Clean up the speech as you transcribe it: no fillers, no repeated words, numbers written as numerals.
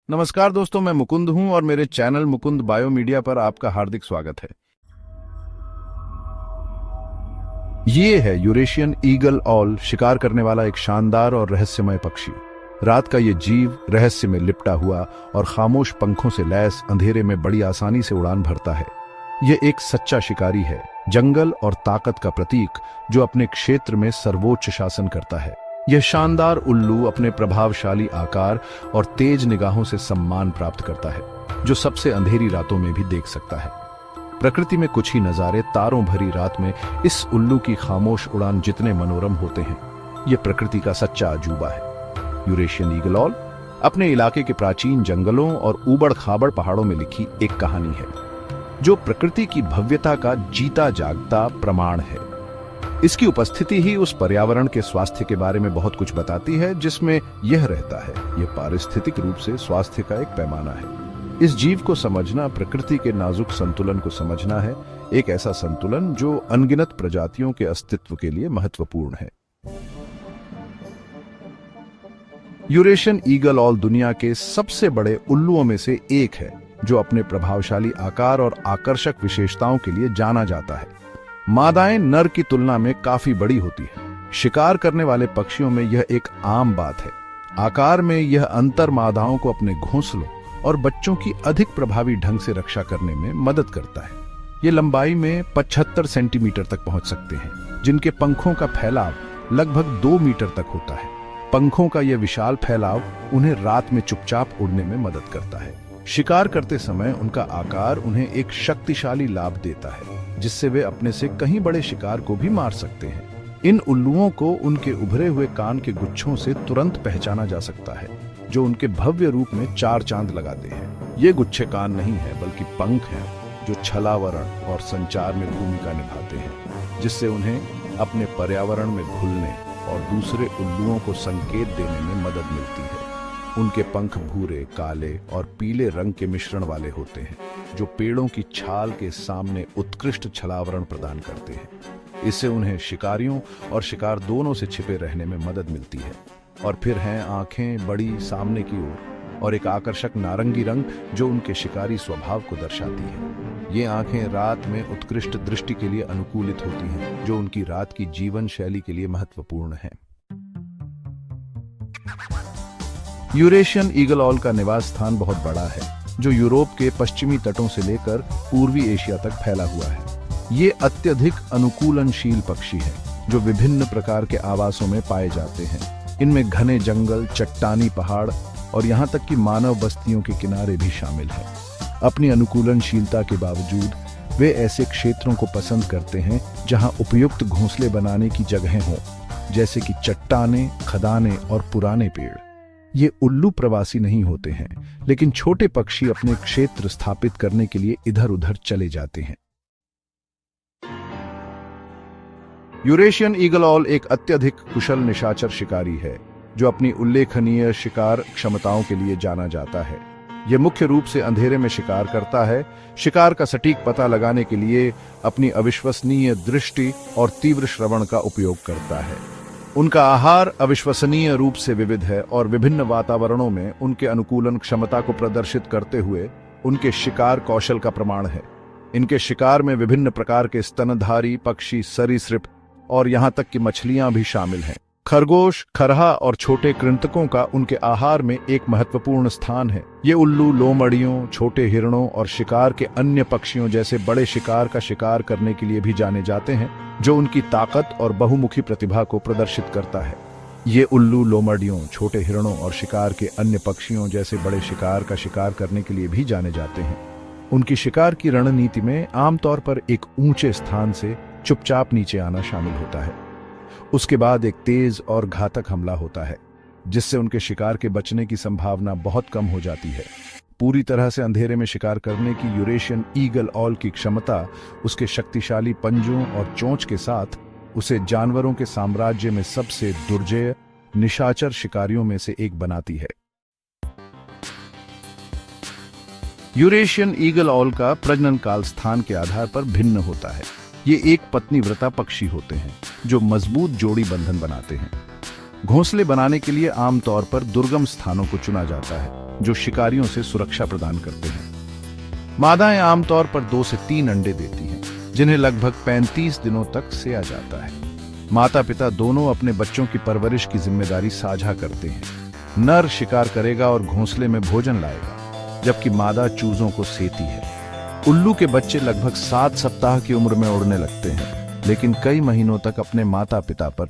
नमस्कार दोस्तों, मैं मुकुंद हूं और मेरे चैनल मुकुंद बायो मीडिया पर आपका हार्दिक स्वागत है। ये है यूरेशियन ईगल ऑल, शिकार करने वाला एक शानदार और रहस्यमय पक्षी। रात का ये जीव रहस्य में लिपटा हुआ और खामोश पंखों से लैस अंधेरे में बड़ी आसानी से उड़ान भरता है। ये एक सच्चा शिकारी है, जंगल और ताकत का प्रतीक जो अपने क्षेत्र में सर्वोच्च शासन करता है। यह शानदार उल्लू अपने प्रभावशाली आकार और तेज निगाहों से सम्मान प्राप्त करता है, जो सबसे अंधेरी रातों में भी देख सकता है। प्रकृति में कुछ ही नजारे तारों भरी रात में इस उल्लू की खामोश उड़ान जितने मनोरम होते हैं। यह प्रकृति का सच्चा अजूबा है। यूरेशियन ईगल ऑल अपने इलाके के प्राचीन जंगलों और ऊबड़ खाबड़ पहाड़ों में लिखी एक कहानी है, जो प्रकृति की भव्यता का जीता जागता प्रमाण है। इसकी उपस्थिति ही उस पर्यावरण के स्वास्थ्य के बारे में बहुत कुछ बताती है जिसमें यह रहता है। यह पारिस्थितिक रूप से स्वास्थ्य का एक पैमाना है। इस जीव को समझना प्रकृति के नाजुक संतुलन को समझना है, एक ऐसा संतुलन जो अनगिनत प्रजातियों के अस्तित्व के लिए महत्वपूर्ण है। यूरेशियन ईगल ऑल दुनिया के सबसे बड़े उल्लुओं में से एक है, जो अपने प्रभावशाली आकार और आकर्षक विशेषताओं के लिए जाना जाता है। मादाएं नर की तुलना में काफी बड़ी होती है। शिकार करने वाले पक्षियों में यह एक आम बात है। आकार में यह अंतर मादाओं को अपने घोंसलों और बच्चों की अधिक प्रभावी ढंग से रक्षा करने में मदद करता है। ये लंबाई में 75 सेंटीमीटर तक पहुंच सकते हैं, जिनके पंखों का फैलाव लगभग 2 मीटर तक होता है। पंखों का यह विशाल फैलाव उन्हें रात में चुपचाप उड़ने में मदद करता है। शिकार करते समय उनका आकार उन्हें एक शक्तिशाली लाभ देता है, जिससे वे अपने से कहीं बड़े शिकार को भी मार सकते हैं। इन उल्लुओं को उनके उभरे हुए कान के गुच्छों से तुरंत पहचाना जा सकता है, जो उनके भव्य रूप में 4 चांद लगाते हैं। ये गुच्छे कान नहीं है, बल्कि पंख हैं, जो छलावरण और संचार में भूमिका निभाते हैं, जिससे उन्हें अपने पर्यावरण में घुलने और दूसरे उल्लुओं को संकेत देने में मदद मिलती है। उनके पंख भूरे, काले और पीले रंग के मिश्रण वाले होते हैं, जो पेड़ों की छाल के सामने उत्कृष्ट छलावरण प्रदान करते हैं। इससे उन्हें शिकारियों और शिकार दोनों से छिपे रहने में मदद मिलती है। और फिर हैं आंखें बड़ी सामने की ओर और एक आकर्षक नारंगी रंग, जो उनके शिकारी स्वभाव को दर्शाती है। ये आंखें रात में उत्कृष्ट दृष्टि के लिए अनुकूलित होती हैं, जो उनकी रात की जीवन शैली के लिए महत्वपूर्ण है। यूरेशियन ईगल ऑल का निवास स्थान बहुत बड़ा है, जो यूरोप के पश्चिमी तटों से लेकर पूर्वी एशिया तक फैला हुआ है। ये अत्यधिक अनुकूलनशील पक्षी है, जो विभिन्न प्रकार के आवासों में पाए जाते हैं। इनमें घने जंगल, चट्टानी पहाड़ और यहाँ तक कि मानव बस्तियों के किनारे भी शामिल है। अपनी अनुकूलनशीलता के बावजूद वे ऐसे क्षेत्रों को पसंद करते हैं जहाँ उपयुक्त घोंसले बनाने की जगहें हों, जैसे कि चट्टानें, खदानें और पुराने पेड़। ये उल्लू प्रवासी नहीं होते हैं, लेकिन छोटे पक्षी अपने क्षेत्र स्थापित करने के लिए इधर उधर चले जाते हैं। यूरेशियन ईगल ऑल एक अत्यधिक कुशल निशाचर शिकारी है, जो अपनी उल्लेखनीय शिकार क्षमताओं के लिए जाना जाता है। यह मुख्य रूप से अंधेरे में शिकार करता है। शिकार का सटीक पता लगाने के लिए अपनी अविश्वसनीय दृष्टि और तीव्र श्रवण का उपयोग करता है। उनका आहार अविश्वसनीय रूप से विविध है और विभिन्न वातावरणों में उनके अनुकूलन क्षमता को प्रदर्शित करते हुए उनके शिकार कौशल का प्रमाण है। इनके शिकार में विभिन्न प्रकार के स्तनधारी पक्षी, सरीसृप और यहाँ तक कि मछलियां भी शामिल हैं। खरगोश, खरहा और छोटे कृंतकों का उनके आहार में एक महत्वपूर्ण स्थान है। ये उल्लू लोमड़ियों, छोटे हिरणों और शिकार के अन्य पक्षियों जैसे बड़े शिकार का शिकार करने के लिए भी जाने जाते हैं, जो उनकी ताकत और बहुमुखी प्रतिभा को प्रदर्शित करता है। ये उल्लू लोमड़ियों, छोटे हिरणों और शिकार के अन्य पक्षियों जैसे बड़े शिकार का शिकार करने के लिए भी जाने जाते हैं। उनकी शिकार की रणनीति में आमतौर पर एक ऊंचे स्थान से चुपचाप नीचे आना शामिल होता है। उसके बाद एक तेज और घातक हमला होता है, जिससे उनके शिकार के बचने की संभावना बहुत कम हो जाती है। पूरी तरह से अंधेरे में शिकार करने की यूरेशियन ईगल ऑल की क्षमता उसके शक्तिशाली पंजों और चोंच के साथ उसे जानवरों के साम्राज्य में सबसे दुर्जय निशाचर शिकारियों में से एक बनाती है। यूरेशियन ईगल ऑल का प्रजनन काल स्थान के आधार पर भिन्न होता है। ये एक पत्नीव्रता पक्षी होते हैं, जो मजबूत जोड़ी बंधन बनाते हैं। घोंसले बनाने के लिए आमतौर पर दुर्गम स्थानों को चुना जाता है, जो शिकारियों से सुरक्षा प्रदान करते हैं। मादाएं आमतौर पर 2 से 3 अंडे देती हैं, जिन्हें लगभग 35 दिनों तक सेया जाता है। माता पिता दोनों अपने बच्चों की परवरिश की जिम्मेदारी साझा करते हैं। नर शिकार करेगा और घोंसले में भोजन लाएगा, जबकि मादा चूजों को सेती है। उल्लू के बच्चे लगभग 7 सप्ताह की उम्र में उड़ने लगते हैं, लेकिन कई महीनों तक अपने माता पिता पर